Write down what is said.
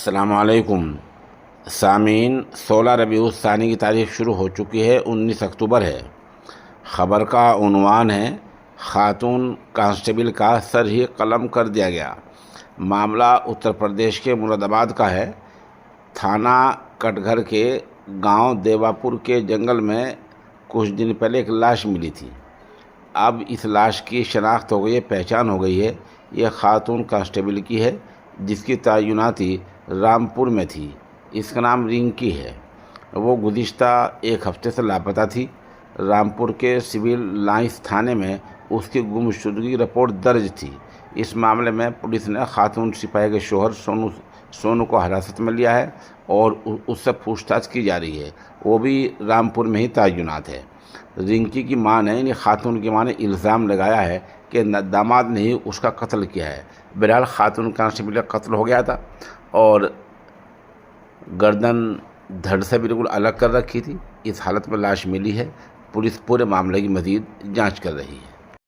السلام علیکم سامعین، 16 ربیع الثانی کی تاریخ شروع ہو چکی ہے، 19 اکتوبر ہے۔ خبر کا عنوان ہے خاتون کانسٹیبل کا سر ہی قلم کر دیا گیا۔ معاملہ اتر پردیش کے مراد آباد کا ہے۔ تھانہ کٹگھر کے گاؤں دیواپور کے جنگل میں کچھ دن پہلے ایک لاش ملی تھی۔ اب اس لاش کی شناخت ہو گئی ہے، پہچان ہو گئی ہے۔ یہ خاتون کانسٹیبل کی ہے جس کی تعیناتی رامپور میں تھی۔ اس کا نام رنکی ہے۔ وہ گزشتہ ایک ہفتے سے لاپتہ تھی۔ رامپور کے سول لائنس تھانے میں اس کی گمشدگی رپورٹ درج تھی۔ اس معاملے میں پولیس نے خاتون سپاہی کے شوہر سونو کو حراست میں لیا ہے اور اس سے پوچھ تاچھ کی جا رہی ہے۔ وہ بھی رامپور میں ہی تعینات ہے۔ رنکی کی ماں نے، یعنی خاتون کی ماں نے الزام لگایا ہے کہ داماد نے ہی اس کا قتل کیا ہے۔ بہرحال خاتون کانسٹیبل کا قتل ہو گیا تھا اور گردن دھڑ سے بالکل الگ کر رکھی تھی۔ اس حالت میں لاش ملی ہے۔ پولیس پورے معاملے کی مزید جانچ کر رہی ہے۔